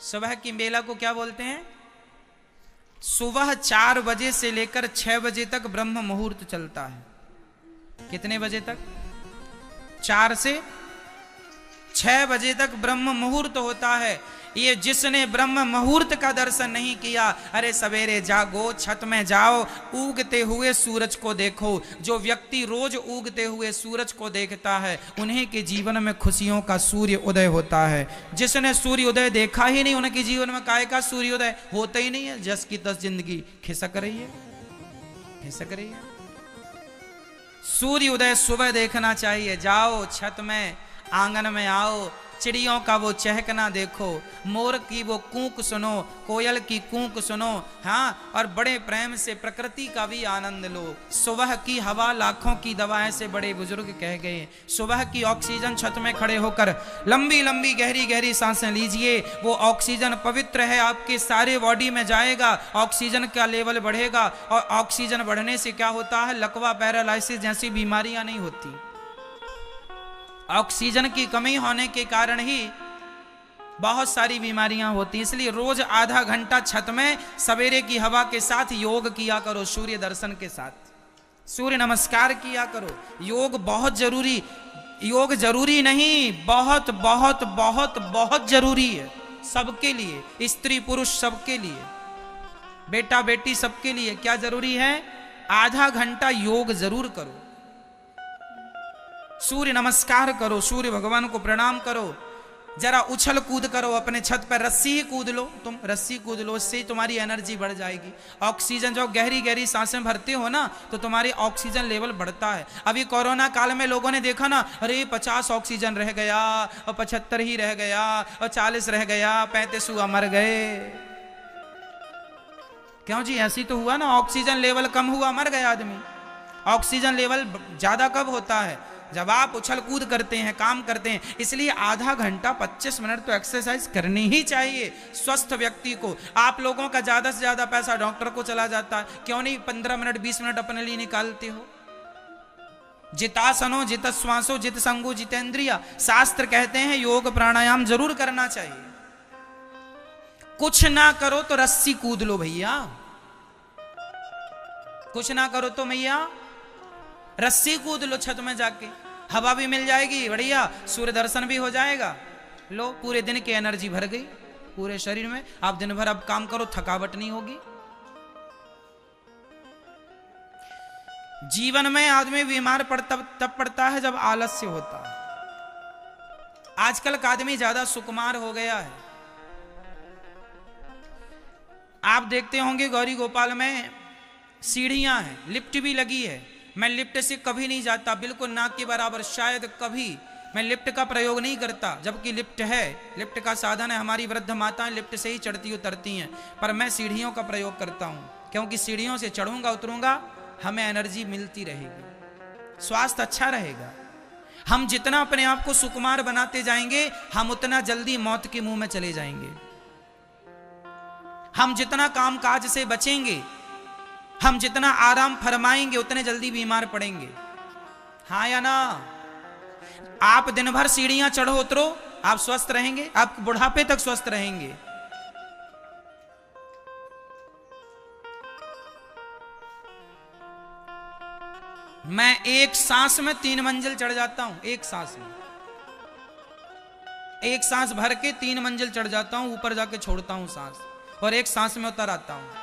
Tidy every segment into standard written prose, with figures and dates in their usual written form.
सुबह की बेला को क्या बोलते हैं? सुबह 4 बजे से लेकर 6 बजे तक ब्रह्म मुहूर्त चलता है। कितने बजे तक? 4 से 6 बजे तक ब्रह्म मुहूर्त होता है। ये जिसने ब्रह्म मुहूर्त का दर्शन नहीं किया, अरे सवेरे जागो, छत में जाओ, उगते हुए सूरज को देखो। जो व्यक्ति रोज उगते हुए सूरज को देखता है, उन्हीं के जीवन में खुशियों का सूर्य उदय होता है। जिसने सूर्य उदय देखा ही नहीं, उनके जीवन में काय का सूर्य उदय होता ही नहीं है। जस की तस जिंदगी खिसक रही है, खिसक रही है। सूर्य उदय सुबह देखना चाहिए। जाओ छत में, आंगन में आओ, चिड़ियों का वो चहकना देखो, मोर की वो कूक सुनो, कोयल की कूक सुनो, हाँ, और बड़े प्रेम से प्रकृति का भी आनंद लो। सुबह की हवा लाखों की दवा, ऐसे बड़े बुजुर्ग कह गए। सुबह की ऑक्सीजन, छत में खड़े होकर लंबी लंबी गहरी गहरी सांसें लीजिए। वो ऑक्सीजन पवित्र है, आपके सारे बॉडी में जाएगा, ऑक्सीजन का लेवल बढ़ेगा। और ऑक्सीजन बढ़ने से क्या होता है? लकवा, पैरालाइसिस जैसी बीमारियां नहीं होती। ऑक्सीजन की कमी होने के कारण ही बहुत सारी बीमारियां होती। इसलिए रोज आधा घंटा छत में सवेरे की हवा के साथ योग किया करो, सूर्य दर्शन के साथ सूर्य नमस्कार किया करो। योग बहुत जरूरी, योग जरूरी नहीं, बहुत बहुत बहुत बहुत जरूरी है सबके लिए, स्त्री पुरुष सबके लिए, बेटा बेटी सबके लिए। क्या जरूरी है? आधा घंटा योग जरूर करो, सूर्य नमस्कार करो, सूर्य भगवान को प्रणाम करो, जरा उछल कूद करो, अपने छत पर रस्सी ही कूद लो, तुम रस्सी कूद लो, इससे तुम्हारी एनर्जी बढ़ जाएगी। ऑक्सीजन, जो गहरी गहरी सांसें भरते हो ना, तो तुम्हारी ऑक्सीजन लेवल बढ़ता है। अभी कोरोना काल में लोगों ने देखा ना, अरे 50 ऑक्सीजन रह गया, और 75 ही रह गया, और 40 रह गया, 35 हुआ, मर गए। क्यों जी? ऐसी तो हुआ ना, ऑक्सीजन लेवल कम हुआ, मर गया आदमी। ऑक्सीजन लेवल ज्यादा कब होता है? जब आप उछल कूद करते हैं, काम करते हैं। इसलिए आधा घंटा 25 मिनट तो एक्सरसाइज करनी ही चाहिए स्वस्थ व्यक्ति को। आप लोगों का ज्यादा से ज्यादा पैसा डॉक्टर को चला जाता है, क्यों नहीं 15 मिनट 20 मिनट अपने लिए निकालते हो? जितासनो जित श्वासो जित संगो जितेंद्रिया, शास्त्र कहते हैं योग प्राणायाम जरूर करना चाहिए। कुछ ना करो तो रस्सी कूद लो भैया, कुछ ना करो तो मैया रस्सी कूद लो, छत में जाके हवा भी मिल जाएगी बढ़िया, सूर्य दर्शन भी हो जाएगा। लो, पूरे दिन की एनर्जी भर गई पूरे शरीर में। आप दिन भर अब काम करो, थकावट नहीं होगी। जीवन में आदमी बीमार तब पड़ता है जब आलस्य होता है। आजकल का आदमी ज्यादा सुकुमार हो गया है। आप देखते होंगे गौरी गोपाल में सीढ़ियां हैं, लिफ्ट भी लगी है। मैं लिफ्ट से कभी नहीं जाता, बिल्कुल ना के बराबर, शायद कभी मैं लिफ्ट का प्रयोग नहीं करता, जबकि लिफ्ट है, लिफ्ट का साधन है। हमारी वृद्ध माताएं लिफ्ट से ही चढ़ती उतरती हैं, पर मैं सीढ़ियों का प्रयोग करता हूं, क्योंकि सीढ़ियों से चढ़ूंगा उतरूंगा, हमें एनर्जी मिलती रहेगी, स्वास्थ्य अच्छा रहेगा। हम जितना अपने आप को सुकुमार बनाते जाएंगे, हम उतना जल्दी मौत के मुंह में चले जाएंगे। हम जितना काम काज से बचेंगे, हम जितना आराम फरमाएंगे, उतने जल्दी बीमार पड़ेंगे। हाँ या ना? आप दिन भर सीढ़ियां चढ़ो उतरो, आप स्वस्थ रहेंगे, आप बुढ़ापे तक स्वस्थ रहेंगे। मैं एक सांस में 3 मंजिल चढ़ जाता हूं, एक सांस में, एक सांस भर के 3 मंजिल चढ़ जाता हूं, ऊपर जाके छोड़ता हूं सांस, और एक सांस में उतर आता हूं।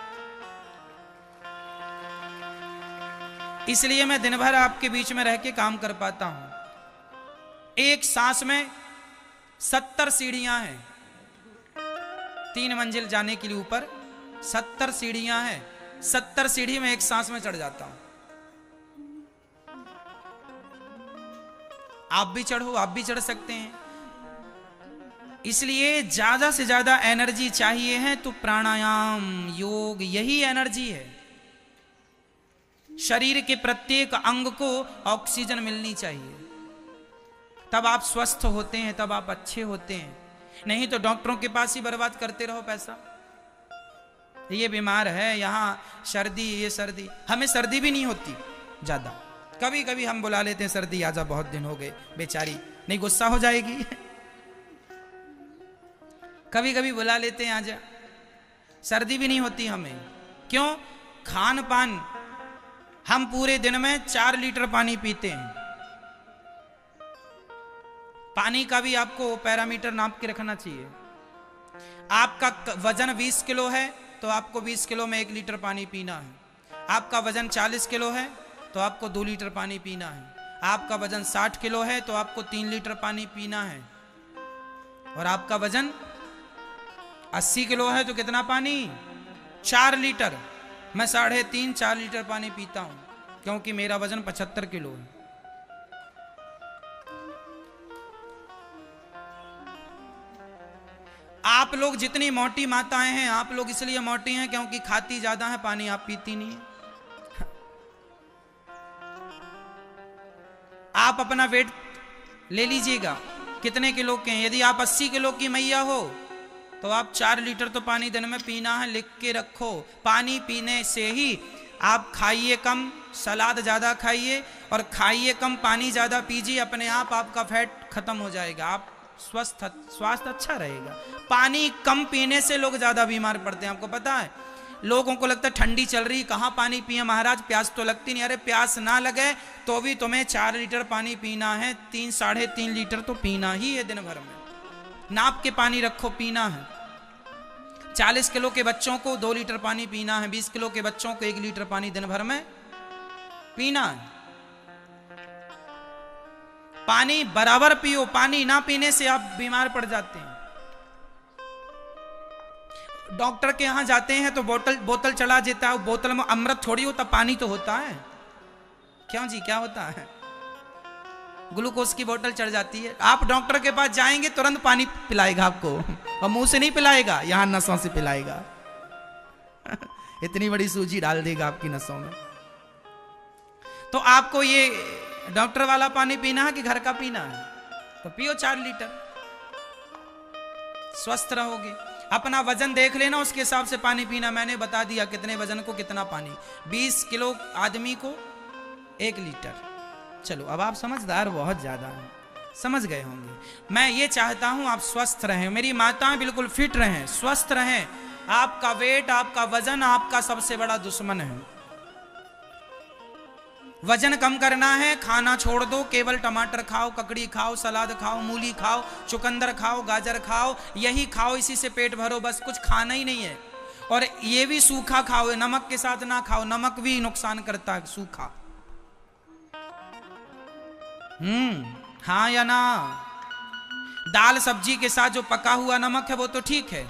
इसलिए मैं दिन भर आपके बीच में रह के काम कर पाता हूं। एक सांस में 70 सीढ़ियां हैं, 3 मंजिल जाने के लिए ऊपर 70 सीढ़ियां हैं। 70 सीढ़ी में एक सांस में चढ़ जाता हूं। आप भी चढ़ो, आप भी चढ़ सकते हैं। इसलिए ज्यादा से ज्यादा एनर्जी चाहिए है तो प्राणायाम, योग, यही एनर्जी है। शरीर के प्रत्येक अंग को ऑक्सीजन मिलनी चाहिए, तब आप स्वस्थ होते हैं, तब आप अच्छे होते हैं। नहीं तो डॉक्टरों के पास ही बर्बाद करते रहो पैसा। ये बीमार है, यहां सर्दी, ये सर्दी, हमें सर्दी भी नहीं होती ज्यादा। कभी कभी हम बुला लेते हैं, सर्दी आजा, बहुत दिन हो गए, बेचारी नहीं गुस्सा हो जाएगी। कभी कभी बुला लेते हैं आजा, सर्दी भी नहीं होती हमें। क्यों? खान पान, हम पूरे दिन में 4 लीटर पानी पीते हैं। पानी का भी आपको पैरामीटर नाप के रखना चाहिए। आपका वजन 20 किलो है तो आपको 20 किलो में 1 लीटर पानी पीना है। आपका वजन 40 किलो है तो आपको 2 लीटर पानी पीना है। आपका वजन 60 किलो है तो आपको 3 लीटर पानी पीना है। और आपका वजन 80 किलो है तो कितना पानी? 4 लीटर। मैं 3.5-4 लीटर पानी पीता हूं क्योंकि मेरा वजन 75 किलो है। आप लोग जितनी मोटी माताएं हैं, आप लोग इसलिए मोटी हैं क्योंकि खाती ज्यादा है, पानी आप पीती नहीं है। आप अपना वेट ले लीजिएगा कितने किलो के हैं। यदि आप 80 किलो की मैया हो तो आप 4 लीटर तो पानी दिन में पीना है, लिख के रखो। पानी पीने से ही आप खाइए कम, सलाद ज्यादा खाइए और खाइए कम, पानी ज्यादा पीजिए, अपने आप आपका फैट खत्म हो जाएगा, आप स्वास्थ्य अच्छा रहेगा। पानी कम पीने से लोग ज्यादा बीमार पड़ते हैं। आपको पता है, लोगों को लगता है ठंडी चल रही कहां पानी पिए महाराज, प्यास तो लगती नहीं। अरे प्यास ना लगे तो भी तुम्हें 4 लीटर पानी पीना है, 3-3.5 लीटर तो पीना ही है दिन भर में। नाप के पानी रखो, पीना है। 40 किलो के बच्चों को 2 लीटर पानी पीना है, 20 किलो के बच्चों को 1 लीटर पानी दिन भर में पीना है। पानी बराबर पियो, पानी ना पीने से आप बीमार पड़ जाते हैं। डॉक्टर के यहां जाते हैं तो बोतल चला देता है, बोतल में अमृत थोड़ी होता, पानी तो होता है। क्यों जी, क्या होता है? ग्लूकोज की बोतल चढ़ जाती है। आप डॉक्टर के पास जाएंगे तुरंत पानी पिलाएगा आपको, और मुंह से नहीं पिलाएगा, यहां नसों से पिलाएगा। इतनी बड़ी सूजी डाल देगा आपकी नसों में। तो आपको ये डॉक्टर वाला पानी पीना है कि घर का पीना है? तो पियो 4 लीटर, स्वस्थ रहोगे। अपना वजन देख लेना, उसके हिसाब से पानी पीना। मैंने बता दिया कितने वजन को कितना पानी। 20 किलो आदमी को 1 लीटर। चलो, अब आप समझदार बहुत ज्यादा हैं, समझ गए होंगे। मैं ये चाहता हूं आप स्वस्थ रहें, मेरी माताएं बिल्कुल फिट रहें, स्वस्थ रहें। आपका वेट, आपका वजन आपका सबसे बड़ा दुश्मन है। वजन कम करना है, खाना छोड़ दो, केवल टमाटर खाओ, ककड़ी खाओ, सलाद खाओ, मूली खाओ, चुकंदर खाओ, गाजर खाओ, यही खाओ, इसी से पेट भरो, बस कुछ खाना ही नहीं है। और ये भी सूखा खाओ, नमक के साथ ना खाओ, नमक भी नुकसान करता है सूखा। हाँ या ना? दाल सब्जी के साथ जो पका हुआ नमक है वो तो ठीक है।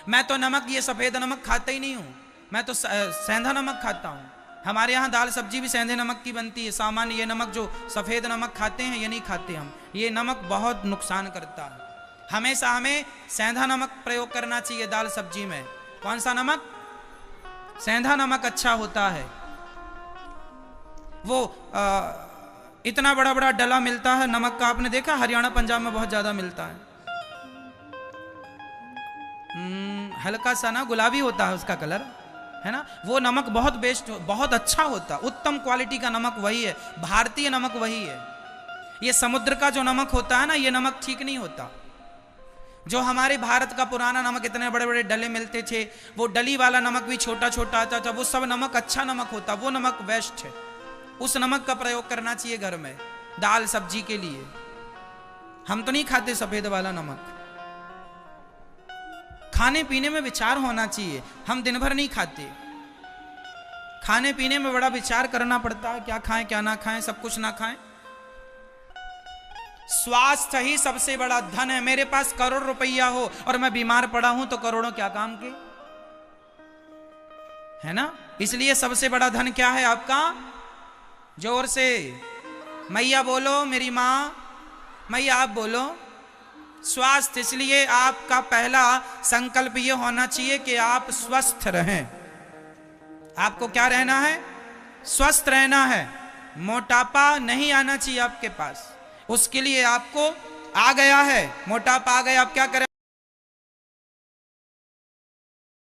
मैं तो नमक, ये सफेद नमक खाता ही नहीं हूं, मैं तो सेंधा नमक खाता हूं। हमारे यहाँ दाल सब्जी भी सेंधे नमक की बनती है। सामान्य ये नमक जो सफेद नमक खाते हैं ये नहीं खाते हम, ये नमक बहुत नुकसान करता है। हमेशा हमें सेंधा नमक प्रयोग करना चाहिए दाल सब्जी में। कौन सा नमक? सेंधा नमक अच्छा होता है। वो इतना बड़ा बड़ा डला मिलता है नमक का, आपने देखा? हरियाणा पंजाब में बहुत ज्यादा मिलता है। हल्का सा ना गुलाबी होता है उसका कलर, है ना? वो नमक बहुत बेस्ट, बहुत अच्छा होता, उत्तम क्वालिटी का नमक वही है, भारतीय नमक वही है। ये समुद्र का जो नमक होता है ना, ये नमक ठीक नहीं होता। जो हमारे भारत का पुराना नमक, इतने बड़े बड़े डले मिलते थे, वो डली वाला नमक भी छोटा छोटा आता था, वो सब नमक अच्छा नमक होता, वो नमक बेस्ट है। उस नमक का प्रयोग करना चाहिए घर में दाल सब्जी के लिए। हम तो नहीं खाते सफेद वाला नमक। खाने पीने में विचार होना चाहिए। हम दिन भर नहीं खाते, खाने पीने में बड़ा विचार करना पड़ता है, क्या खाएं क्या ना खाएं, सब कुछ ना खाएं। स्वास्थ्य ही सबसे बड़ा धन है। मेरे पास करोड़ रुपया हो और मैं बीमार पड़ा हूं तो करोड़ों क्या काम के, है ना? इसलिए सबसे बड़ा धन क्या है आपका? जोर से मैया बोलो, मेरी मां, मैया आप बोलो। स्वास्थ्य। इसलिए आपका पहला संकल्प यह होना चाहिए कि आप स्वस्थ रहें। आपको क्या रहना है? स्वस्थ रहना है। मोटापा नहीं आना चाहिए आपके पास। उसके लिए आपको आ गया है मोटापा, आ गया, आप क्या करें?